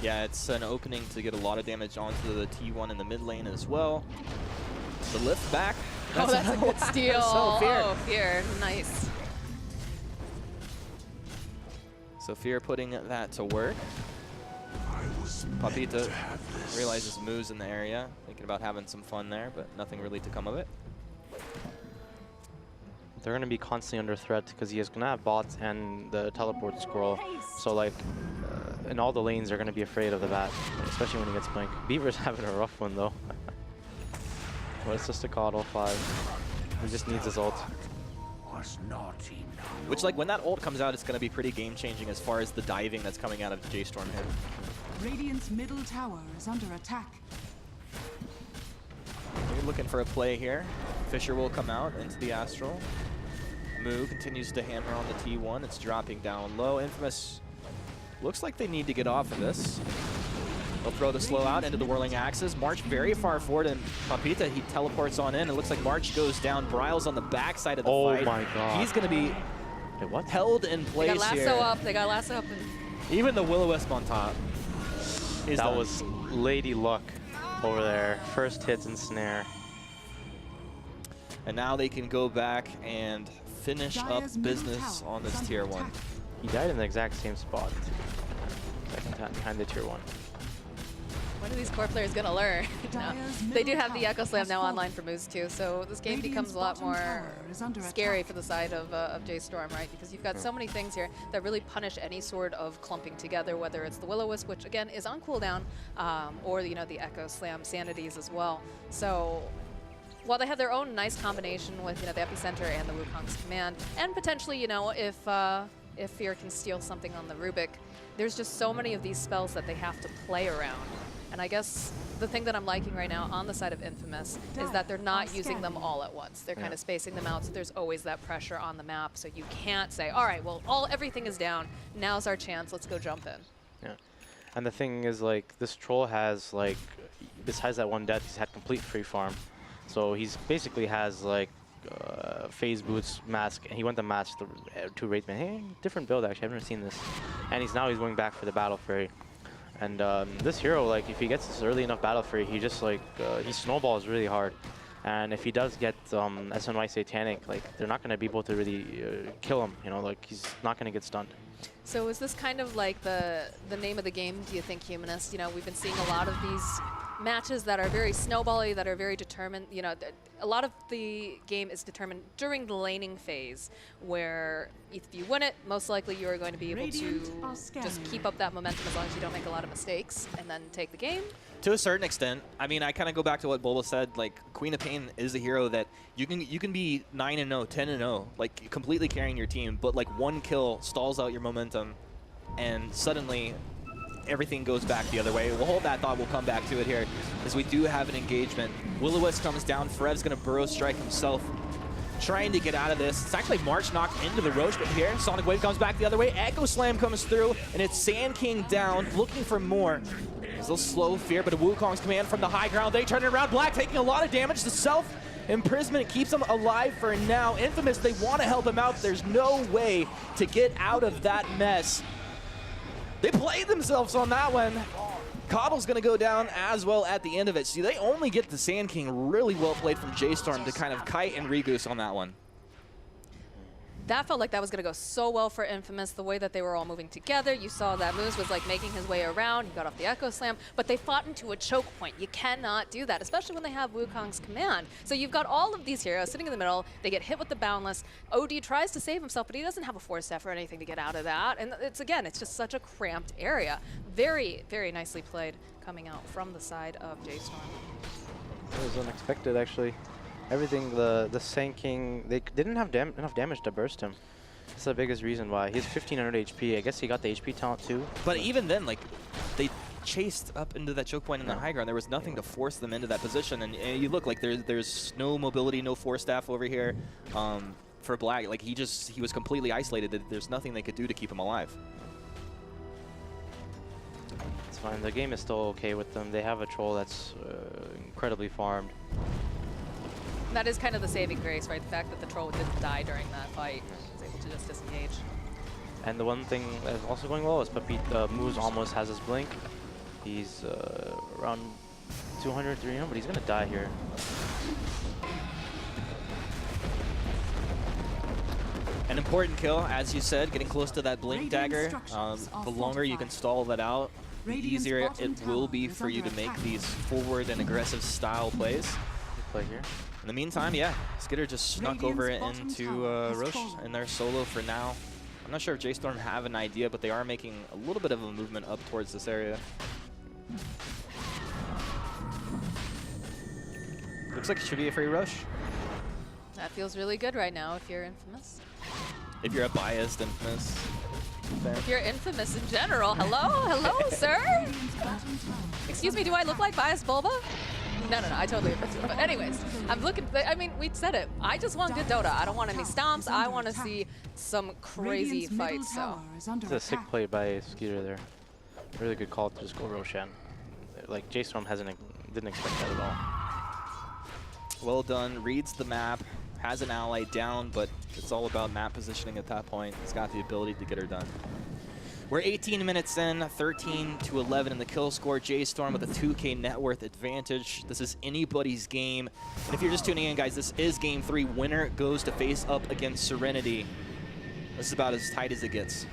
Yeah, it's an opening to get a lot of damage onto the T1 in the mid lane as well. The lift back. That's a good steal. So Fear. Nice. So Fear putting that to work. Pepita realizes Moo's in the area, thinking about having some fun there, but nothing really to come of it. They're going to be constantly under threat because he is going to have bots and the teleport scroll. So like, in all the lanes, they're going to be afraid of the Bat, especially when he gets blink. Beaver's having a rough one though. But it's just a Coddle 5. He just needs his ult. Which, like, when that ult comes out, it's going to be pretty game-changing as far as the diving that's coming out of J.Storm here. Radiant's middle tower is under attack. You're looking for a play here. Fisher will come out into the Astral. Moo continues to hammer on the T1. It's dropping down low. Infamous looks like they need to get off of this. They'll throw the slow out into the whirling axes. March very far forward, and Papita, he teleports on in. It looks like March goes down. Bryle's on the backside of the fight. Oh my god. He's going to be held in place They got here. lasso up. They got lasso up. And Even the Will-O-Wisp on top. That was Lady Luck over there. First hits and snare. And now they can go back and finish up Dire's middle business tower on is this under tier 1. attack. He died in the exact same spot. Second time behind the tier 1. when are these core players gonna learn? No. Dire's They do middle have the tower Echo Slam has now fallen. online for Moose too, so this game becomes Radiant's a lot bottom more tower is under scary attack. for the side of J.Storm, right? Because you've got so many things here that really punish any sort of clumping together, whether it's the Will-O-Wisp, which again is on cooldown, or the Echo Slam Sanities as well. So while they have their own nice combination with the Epicenter and the Wukong's Command, and potentially if Fear can steal something on the Rubik, there's just so many of these spells that they have to play around. And I guess the thing that I'm liking right now on the side of Infamous is that they're not using them all at once. They're kind of spacing them out, so there's always that pressure on the map. So you can't say, all right, well, everything is down. Now's our chance. Let's go jump in. Yeah. And the thing is, like, this troll has, like, besides that one death, he's had complete free farm. So he's basically has, like, phase boots, mask, and he went to match the two Wraithman. Hey, different build, actually. I've never seen this. And he's going back for the Battle Fury. And this hero, like, if he gets this early enough Battle Fury, he just, like, he snowballs really hard. And if he does get SNY Satanic, like, they're not going to be able to really kill him, like, he's not going to get stunned. So is this kind of like the name of the game, do you think, Humanist? We've been seeing a lot of these matches that are very snowbally, that are very determined. A lot of the game is determined during the laning phase, where if you win it, most likely you are going to be able to just keep up that momentum as long as you don't make a lot of mistakes, and then take the game. To a certain extent. I mean, I kind of go back to what Bulba said. Like, Queen of Pain is a hero that you can be 9-0, 10-0, like completely carrying your team, but like one kill stalls out your momentum, and suddenly everything goes back the other way. We'll hold that thought. We'll come back to it here, as we do have an engagement. Will-O-Wisp comes down. Ferev's going to burrow strike himself, trying to get out of this. It's actually March knocked into the Roche, but here Sonic Wave comes back the other way. Echo Slam comes through, and it's Sand King down, looking for more. There's a little slow Fear, but a Wukong's command from the high ground. They turn it around. Black taking a lot of damage. The self-imprisonment keeps him alive for now. Infamous, they want to help him out. There's no way to get out of that mess. They played themselves on that one. Cobble's going to go down as well at the end of it. See, they only get the Sand King. Really well played from J.Storm to kind of kite and regoose on that one. That felt like that was going to go so well for Infamous, the way that they were all moving together. You saw that Moose was like making his way around. He got off the Echo Slam, but they fought into a choke point. You cannot do that, especially when they have Wukong's command. So you've got all of these heroes sitting in the middle. They get hit with the Boundless. OD tries to save himself, but he doesn't have a Force Staff or anything to get out of that. And it's just such a cramped area. Very, very nicely played coming out from the side of J.Storm. It was unexpected, actually. Everything, the Sand King, they didn't have enough damage to burst him. That's the biggest reason why. He's 1500 HP. I guess he got the HP talent too. But even then, like, they chased up into that choke point in the high ground. There was nothing to force them into that position. And you look, like, there's no mobility, no Force Staff over here for Black. Like, he was completely isolated. There's nothing they could do to keep him alive. It's fine. The game is still okay with them. They have a troll that's incredibly farmed. That is kind of the saving grace, right? The fact that the troll didn't die during that fight. He was able to just disengage. And the one thing that's also going well is Papita Moose almost has his blink. He's around 200, 300, but he's going to die here. An important kill, as you said, getting close to that blink dagger. The longer you can stall that out, the easier it will be for you to make these forward and aggressive style plays. Good play here. In the meantime, yeah, Skitter just snuck over into Roche in their solo for now. I'm not sure if J.Storm have an idea, but they are making a little bit of a movement up towards this area. Looks like it should be a free Roche. That feels really good right now if you're Infamous. If you're a biased Infamous fan. If you're Infamous in general. Hello, sir? Excuse me, do I look like biased Bulba? No, I totally agree. But anyways, I'm looking. I mean, we said it. I just want good Dota. I don't want any stomps. I want to see some crazy fights. So It's a sick play by Skeeter there. Really good call to just go Roshan. Like J.Storm didn't expect that at all. Well done. Reads the map. Has an ally down, but it's all about map positioning at that point. He's got the ability to get her done. We're 18 minutes in, 13-11 in the kill score. J.Storm with a 2K net worth advantage. This is anybody's game. And if you're just tuning in, guys, this is game 3. Winner goes to face up against Serenity. This is about as tight as it gets.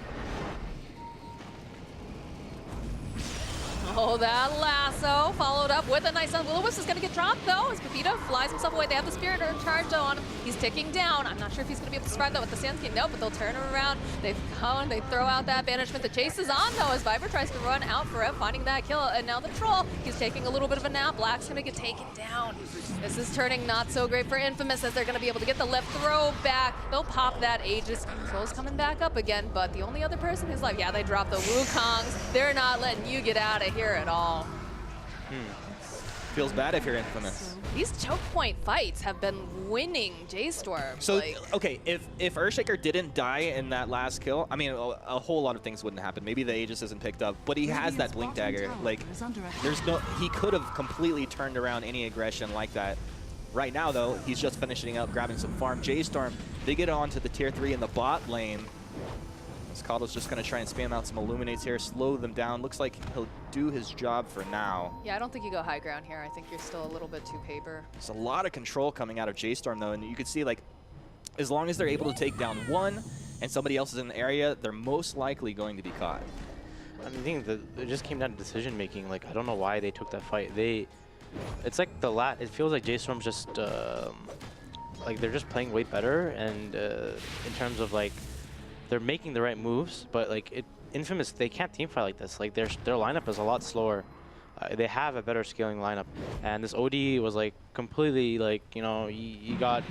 Oh, that lasso followed up with a nice Will-O-Wisp is going to get dropped, though, as Pepita flies himself away. They have the Spirit charge on him. He's ticking down. I'm not sure if he's going to be able to survive that with the Sandscape. No, but they'll turn him around. They come, they throw out that banishment. The chase is on, though, as Viper tries to run out for it, finding that kill. And now the Troll, he's taking a little bit of a nap. Black's going to get taken down. This is turning not so great for Infamous, as they're going to be able to get the left throw back. They'll pop that Aegis. Troll's coming back up again, but the only other person who's like, yeah, they dropped the Wukongs. They're not letting you get out of here at all. Feels bad if you're Infamous. These choke point fights have been winning J.Storm. So, like, okay, if Earthshaker didn't die in that last kill, I mean, a whole lot of things wouldn't happen. Maybe the Aegis isn't picked up, but he has that Blink Dagger. Like, he could have completely turned around any aggression like that. Right now, though, he's just finishing up, grabbing some farm. J.Storm, they get onto the tier 3 in the bot lane. Kado's just going to try and spam out some Illuminates here, slow them down. Looks like he'll do his job for now. yeah, I don't think you go high ground here. I think you're still a little bit too paper. There's a lot of control coming out of J.Storm, though, and you can see, like, as long as they're able to take down one and somebody else is in the area, they're most likely going to be caught. I think that it just came down to decision making. Like, I don't know why they took that fight. It's like it feels like J.Storm's just like they're just playing way better, and in terms of like they're making the right moves, but like Infamous, they can't teamfight like this. Like their lineup is a lot slower. They have a better scaling lineup, and this OD was like completely like, you know, he got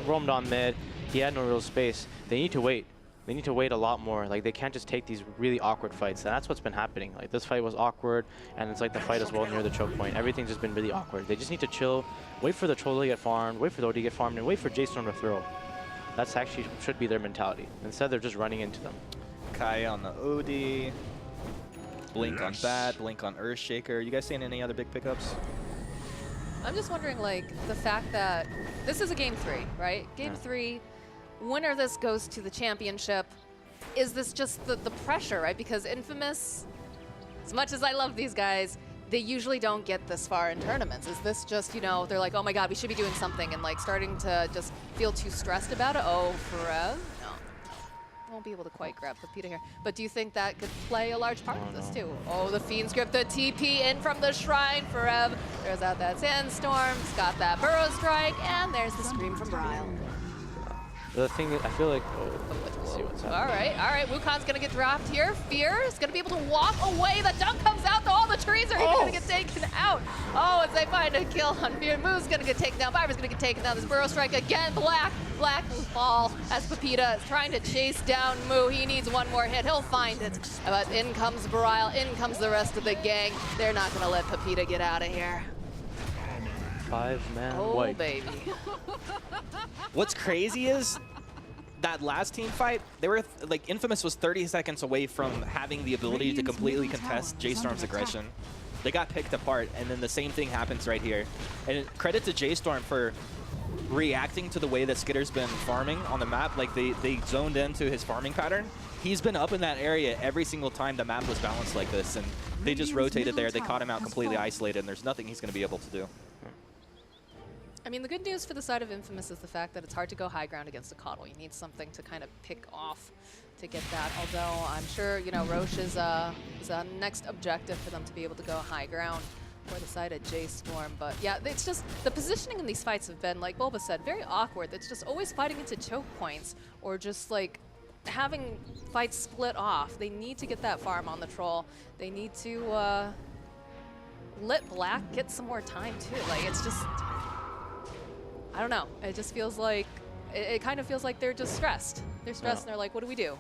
roamed on mid. He had no real space. They need to wait. They need to wait a lot more. Like they can't just take these really awkward fights, and that's what's been happening. Like this fight was awkward, and it's like the fight as well near the choke point. Everything's just been really awkward. They just need to chill, wait for the Troll to get farmed, wait for the OD to get farmed, and wait for J.Storm to throw. That's actually should be their mentality. Instead, they're just running into them. Kai on the OD. Blink on Bad, Blink on Earthshaker. You guys seeing any other big pickups? I'm just wondering, like, the fact that this is a game 3, right? Game 3, winner of this goes to the championship. Is this just the pressure, right? Because Infamous, as much as I love these guys, they usually don't get this far in tournaments. Is this just, you know, they're like, oh my god, we should be doing something, and like starting to just feel too stressed about it? Oh, Forev? No. Won't be able to quite grab Pepita here. But do you think that could play a large part of this too? Oh, the Fiend Script, the TP in from the Shrine. Forev there's out that Sandstorm, he's got that Burrow Strike, and there's the Scream from Bryle. The thing that I feel like, let's see what's happening. All right, Wukong's gonna get dropped here. Fear is gonna be able to walk away. The dunk comes out, though all the trees are even gonna get taken out. Oh, as they find a kill on Fear. Moo's gonna get taken down, Viper's gonna get taken down. This Burrow Strike again, Black will fall as Pepita is trying to chase down Moo. He needs one more hit, he'll find it. But in comes Bryle, in comes the rest of the gang. They're not gonna let Pepita get out of here. 5-man Oh, wipe. baby. What's crazy is that last team fight, they were like Infamous was 30 seconds away from having the ability to completely contest J.Storm's aggression. They got picked apart, and then the same thing happens right here. And credit to J.Storm for reacting to the way that Skitter's been farming on the map. Like they zoned into his farming pattern. He's been up in that area every single time the map was balanced like this, and they just rotated there. They caught him out completely isolated, and there's nothing he's going to be able to do. I mean, the good news for the side of Infamous is the fact that it's hard to go high ground against a Coddle. You need something to kind of pick off to get that. Although I'm sure, you know, Roche is a next objective for them to be able to go high ground for the side of J.Storm. But yeah, it's just the positioning in these fights have been, like Bulba said, very awkward. It's just always fighting into choke points or just like having fights split off. They need to get that farm on the Troll. They need to let Black get some more time too. Like it's just, I don't know. It just feels like, it kind of feels like they're just stressed. They're stressed and they're like, what do we do?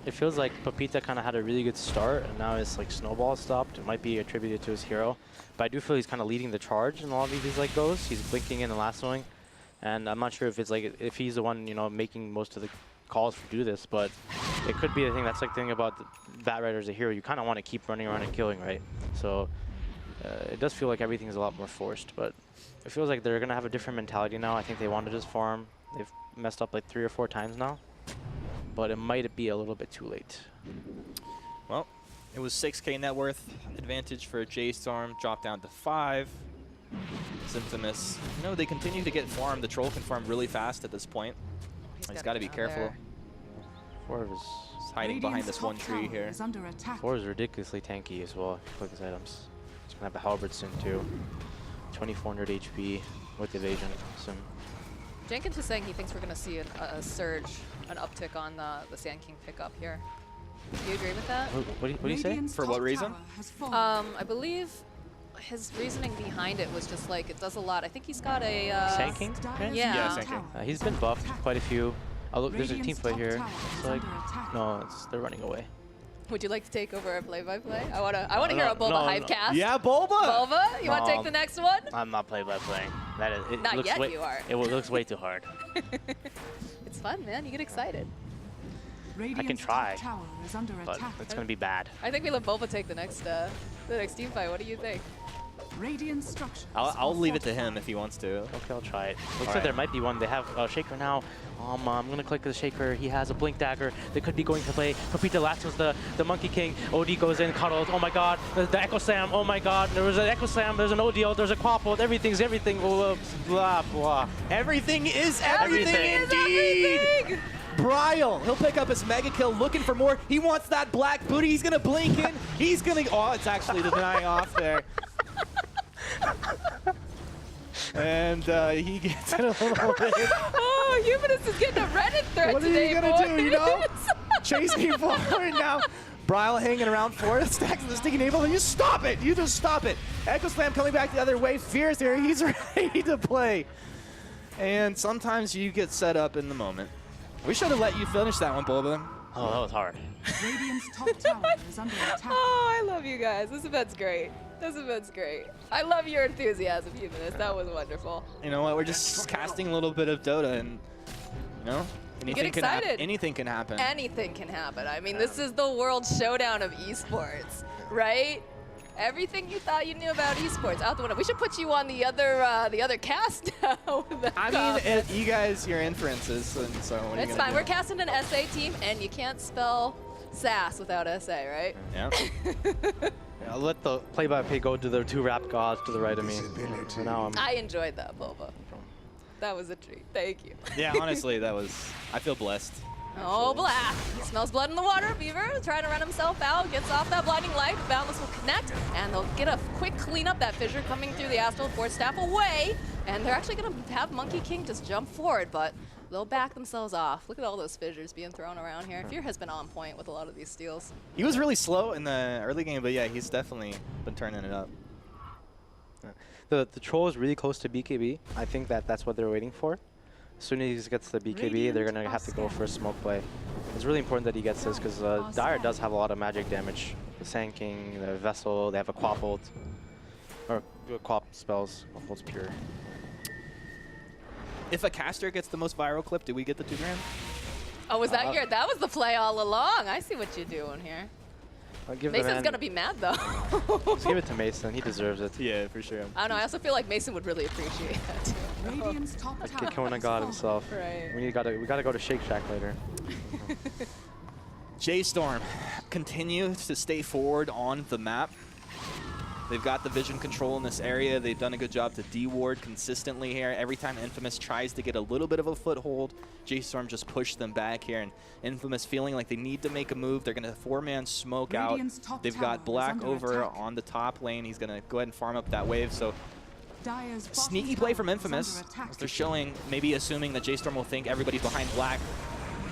It feels like Papita kind of had a really good start, and now his like snowball stopped. It might be attributed to his hero, but I do feel he's kind of leading the charge in a lot of these like goes. He's blinking in and lassoing, and I'm not sure if it's like if he's the one making most of the calls to do this, but it could be the thing. That's like the thing about the Bat Rider as a hero. You kind of want to keep running around and killing, right? So it does feel like everything's a lot more forced, but it feels like they're gonna have a different mentality now. I think they want to just farm. They've messed up like 3 or 4 times now, but it might be a little bit too late. Well, it was 6K net worth advantage for J.Storm, dropped down to 5. It's infamous. They continue to get farmed. The troll can farm really fast at this point. He's got to be careful. There. 4 is He's hiding behind this one tree here. Is under attack. 4 is ridiculously tanky as well. If you click his items, he's gonna have a halberd soon too. 2400 HP with evasion soon. Jenkins was saying he thinks we're going to see a surge, an uptick on the Sand King pickup here. Do you agree with that? What do you say? Radiant's For what top reason? tower has fallen. I believe his reasoning behind it was just like it does a lot. I think he's got a Sand King? Dire's Yeah. Yeah, top Sand King. tower He's been buffed quite a few. Oh, look, there's a team Radiant's fight top here. tower It's is like, under attack. no, they're running away. Would you like to take over a play-by-play? I wanna hear a Boba no, hype cast. Yeah, Boba! Boba, you want to No. take the next one? I'm not play-by-playing. That is, it Not looks yet way, you are. It looks way too hard. It's fun, man. You get excited. Radiant's try, top tower is under But attack. it's gonna be bad. I think we let Boba take the next team fight. What do you think? Radiant structures. I'll are leave it to him fortified. if he wants to. Okay, I'll try it. Looks Alright. like there might be one. They have Shaker now. I'm gonna click the Shaker. He has a Blink Dagger. They could be going to play. Papita lassos the Monkey King. OD goes in, cuddled. Oh my god. The Echo Slam. Oh my god. There was an Echo Slam. There's an ODL. There's a Quapple. Everything's everything. Blah, blah, blah. Everything is everything, Everything. indeed! Bryle, he'll pick up his mega kill, looking for more. He wants that black booty. He's going to blink in. He's going to... Oh, it's actually the denying off there. And he gets it a little bit. Oh, Humanist is getting a Reddit thread What are today, you gonna do, boys. Chase me forward now. Bryle hanging around for it, stacks the sticky navel, and you stop it! You just stop it! Echo Slam coming back the other way, Fierce here, he's ready to play. And sometimes you get set up in the moment. We should have let you finish that one, Boba. Oh, that was hard. Radiant's top tower is under attack. Oh, I love you guys. This event's great. This event's great. I love your enthusiasm, Humanist. That was wonderful. You know what? We're just casting a little bit of Dota, and anything can happen. excited. Anything can happen. Anything can happen. I mean, this is the world showdown of esports, right? Everything you thought you knew about esports out the window. We should put you on the other cast now. I mean, you guys, your inferences, and so what are you It's gonna fine. do? We're casting an SA team, and you can't spell SAS without SA, right? Yeah. I'll let the play-by-play go to the 2 rap gods to the right of me. So now I'm... I enjoyed that, Boba. That was a treat. Thank you. Yeah, honestly, I feel blessed. Oh, blast. He smells blood in the water. Beaver trying to run himself out. Gets off that blinding light. Boundless will connect, and they'll get a quick cleanup. That fissure coming through the Astral Force Staff away, and they're actually going to have Monkey King just jump forward, but they'll back themselves off. Look at all those fissures being thrown around here. Fear has been on point with a lot of these steals. He was really slow in the early game, but yeah, he's definitely been turning it up. The troll is really close to BKB. I think that's what they're waiting for. As soon as he gets the BKB, they're going to have to go for a smoke play. It's really important that he gets this because Dire does have a lot of magic damage. The Sand King, the Vessel, they have a Quappled. Or Quap spells, holds pure. If a caster gets the most viral clip, do we get the 2 grand? Oh, was that that was the play all along. I see what you're doing here. I'll give the Mason's man, going to be mad, though. Just give it to Mason. He deserves it. Yeah, for sure. I don't know. I also feel like Mason would really appreciate that, too. Radiant's top tower Kona has God fallen. himself. Right. We gotta go to Shake Shack later. J.Storm continues to stay forward on the map. They've got the vision control in this area. They've done a good job to de-ward consistently here. Every time Infamous tries to get a little bit of a foothold, J.Storm just pushed them back here. And Infamous feeling like they need to make a move. They're going to 4-man smoke Radiant's out. top They've tower got is Black under over attack. on the top lane. He's going to go ahead and farm up that wave. So Dire's bottom sneaky play tower from is Infamous. under attack. They're showing, maybe assuming that J.Storm will think everybody's behind Black.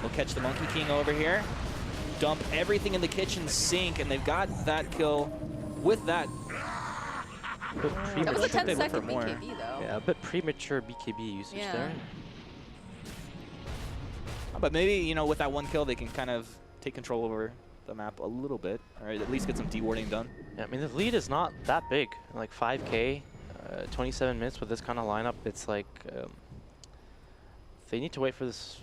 They'll catch the Monkey King over here. Dump everything in the kitchen sink, and they've got that kill with that. That was a I think they went 10-second for more. BKB, though. Yeah, a bit premature BKB usage Yeah. there. But maybe, you know, with that one kill, they can kind of take control over the map a little bit, or at least get some dewarding done. Yeah, I mean, the lead is not that big. Like 5K, 27 minutes with this kind of lineup, it's like they need to wait for this.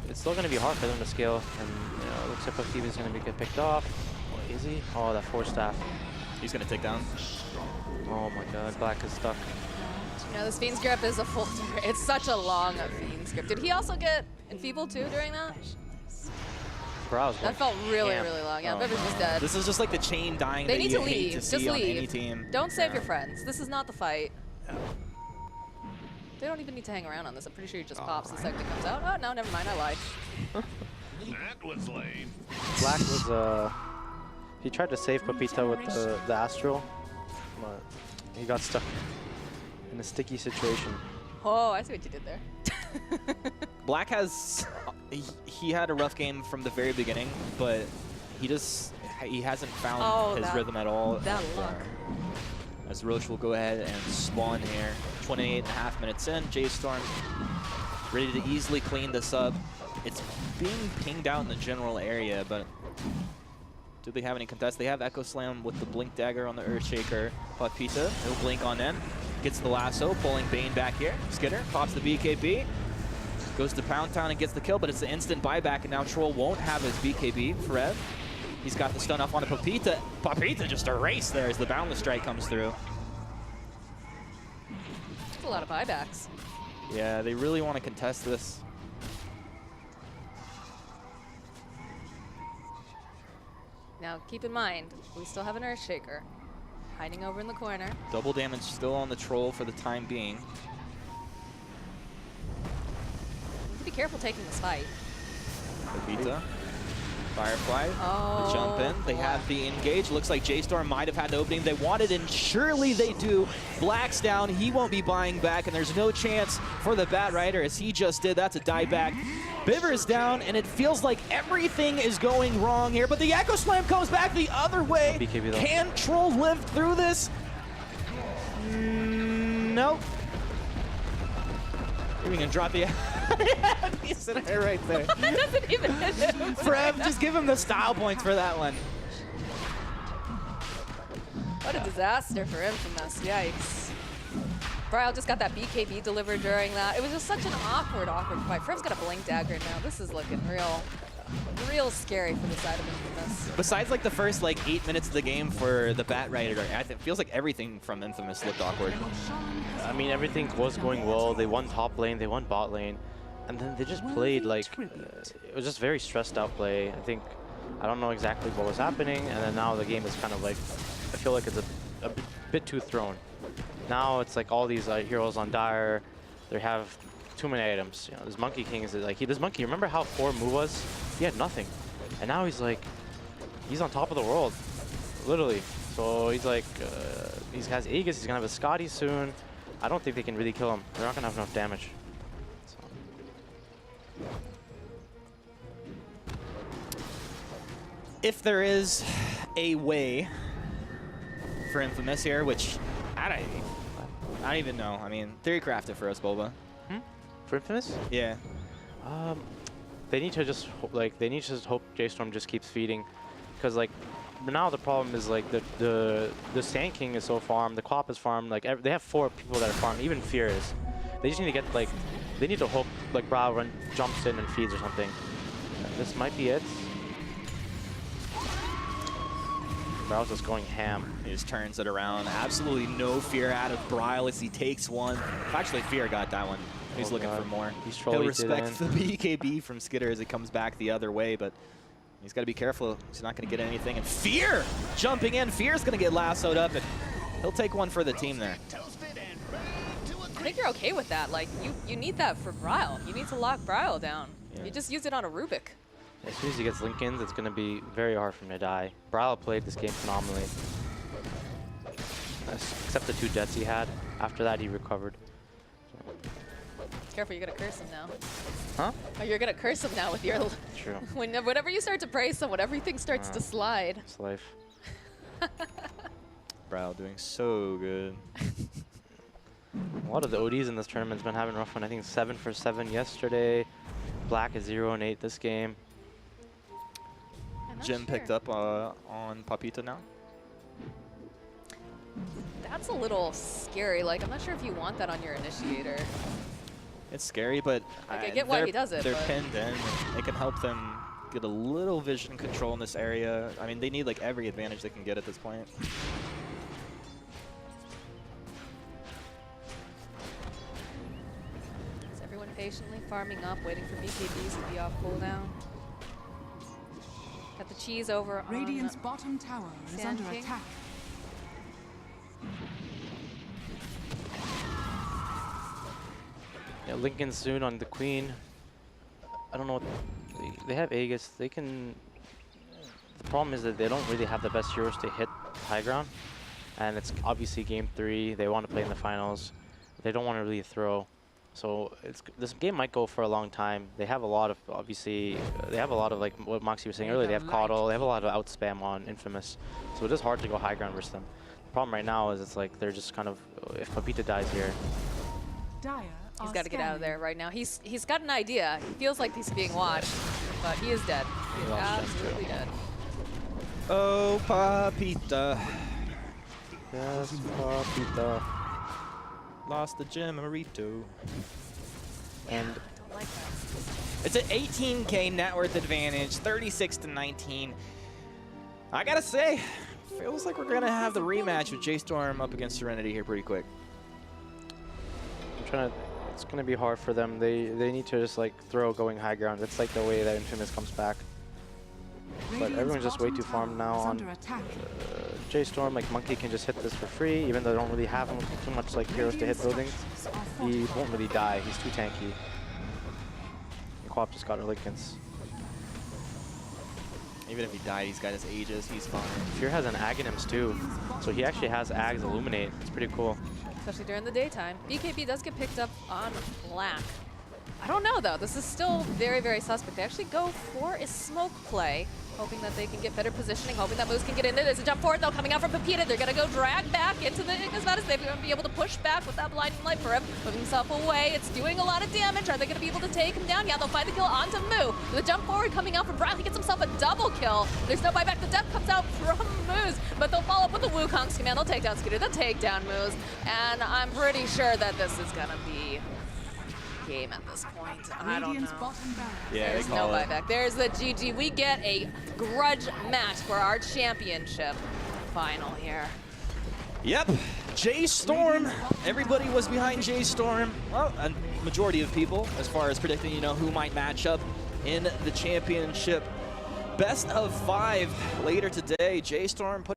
It's still going to be hard for them to scale, and you know, it looks like Steve is going to get picked off. Oh, is he? Oh, that force staff. He's going to take down. Oh my God, Black is stuck. You know, this Fiend's Grip is a full. It's such a long Fiend's Grip. Did he also get enfeebled too during that? Browse. That felt really, really long. Yeah, Bivers was dead. This is just like the chain dying They that need you to hate leave. to Just see on leave. any team. Don't save your friends. This is not the fight. They don't even need to hang around on this. I'm pretty sure he just pops the second it comes out. Oh, no, never mind. I lied. That was lame. Black was he tried to save Pepita with the Astral, but he got stuck in a sticky situation. Oh, I see what you did there. Black has, he had a rough game from the very beginning, but he hasn't found his rhythm at all. That luck. As Roche will go ahead and spawn here. 28.5 minutes in, J.Storm ready to easily clean this up. It's being pinged out in the general area, but do they have any contest? They have Echo Slam with the Blink Dagger on the Earthshaker. Pepita, he'll blink on in. Gets the lasso, pulling Bane back here. Skitter pops the BKB. Goes to Pound Town and gets the kill, but it's an instant buyback, and now Troll won't have his BKB. Forev, he's got the stun off onto Pepita. Pepita just erased there as the Boundless Strike comes through. That's a lot of buybacks. Yeah, they really want to contest this. Now, keep in mind, we still have an Earthshaker hiding over in the corner. Double damage still on the Troll for the time being. We need to be careful taking this fight. Pepita, Firefly, Oh, the jump in. They have the engage. Looks like J.Storm might have had the opening they wanted, and surely they do. Black's down. He won't be buying back, and there's no chance for the Bat Rider as he just did. That's a dieback. Biver's down, and it feels like everything is going wrong here, but the Echo Slam comes back the other way. BKB though. Can Troll live through this? Nope. You're gonna drop the he's sitting there right there. That doesn't even hit him. Frev, just give him the style points for that one. What a disaster for Infamous. Yikes. Bryle just got that BKB delivered during that. It was just such an awkward fight. Frev's got a Blink Dagger now. This is looking real scary for the side of Infamous. Besides like the first like 8 minutes of the game for the Bat Rider, it feels like everything from Infamous looked awkward. I mean, everything was going well. They won top lane, they won bot lane, and then they just played like it was just very stressed out play. I don't know exactly what was happening, and then now the game is kind of like I feel like it's a bit too thrown. Now it's like all these heroes on Dire, they have too many items. You know, this Monkey King is like this Monkey. Remember how poor Mu was? He had nothing, and now he's on top of the world, literally. So he's like he has Aegis. He's gonna have a Scotty soon. I don't think they can really kill him. They're not gonna have enough damage. So. If there is a way for Infamous here, which I don't even know. I mean, theory craft it for us, Boba. For Infamous? Yeah. They need to just hope J.Storm just keeps feeding, because like now the problem is like the Sand King is so farmed, the Quap is farmed. Like they have 4 people that are farmed. Even Fear is. They just need to get like they need to hope like Brow jumps in and feeds or something. This might be it. Brow's just going ham. He just turns it around. Absolutely no fear out of Bryle as he takes one. Actually, Fear got that one. He's looking for more. He'll respect the BKB from Skitter as it comes back the other way, but he's got to be careful. He's not going to get anything. And Fear jumping in. Fear's going to get lassoed up, and he'll take one for the team there. I think you're okay with that. Like you need that for Bryle. You need to lock Bryle down. Yeah. You just use it on a Rubik. As soon as he gets Lincolns, it's going to be very hard for him to die. Bryle played this game phenomenally. Except the 2 deaths he had. After that, he recovered. Careful, you're gonna curse him now. Huh? Oh, you're gonna curse him now with your. True. Whenever you start to praise someone, everything starts to slide. It's life. Bryle doing so good. A lot of the ODs in this tournament's been having a rough one. I think 7 for 7 yesterday. Black is 0-8 this game. I'm not Jim sure. picked up on Papita now. That's a little scary. Like, I'm not sure if you want that on your initiator. It's scary, but Like, I get why he does it, They're but- pinned in. It can help them get a little vision control in this area. I mean, they need like every advantage they can get at this point. Is everyone patiently farming up, waiting for BKBs to be off cooldown? Got the cheese over on Radiant's bottom tower is Sand under King. attack. Yeah, Lincoln soon on the Queen. I don't know what they have Aegis. They can. The problem is that they don't really have the best heroes to hit high ground, and it's obviously game 3. They want to play in the finals. They don't want to really throw, so this game might go for a long time. They have a lot of they have a lot of, like what Moxie was saying earlier. They have Coddle. They have a lot of outspam on Infamous, so it is hard to go high ground versus them. The problem right now is it's like they're just kind of, if Papita dies here. Dire He's are got to get out of scanning. there right now. He's got an idea. He feels like he's being watched, but he is dead. He is lost Jim, too. absolutely dead. Oh, Papita. Yes, Papita. Lost the gem, Marito. And I don't like that. It's an 18K net worth advantage, 36 to 19. I gotta say, feels like we're gonna have the rematch with J.Storm up against Serenity here pretty quick. I'm trying to. It's gonna be hard for them. They need to just like throw going high ground. It's like the way that Infamous comes back. But Radiant's everyone's just way bottom too farmed tower now is on under attack. J.Storm. Like Monkey can just hit this for free, even though they don't really have too much like heroes to hit Radiant buildings. structures are He fortified. won't really die. He's too tanky. And Quap just got Lincolns. Even if he died, he's got his Aegis, he's fine. Fear has an Aghanims too, so he actually has Ags Illuminate. It's pretty cool. Especially during the daytime. BKB does get picked up on Black. I don't know, though. This is still very, very suspect. They actually go for a smoke play, hoping that they can get better positioning, hoping that Moose can get in there. There's a jump forward, though, coming out from Pepita. They're going to go drag back into the Ignis. They're going to be able to push back with that blinding light for him, moving himself away. It's doing a lot of damage. Are they going to be able to take him down? Yeah, they'll find the kill onto Moo. The jump forward coming out from Bradley gets himself a double kill. There's no buyback. The death comes out from Moose, but they'll follow up with the Wukong's command. They'll take down Scooter. They'll take down Moose. And I'm pretty sure that this is going to be game at this point. I don't Radiant's know. bottom barracks. Yeah, There's they no call it. buyback. There's the GG. We get a grudge match for our championship final here. Yep, J.Storm. Everybody was behind J.Storm. Well, a majority of people, as far as predicting, who might match up in the championship. Best of 5 later today. J.Storm put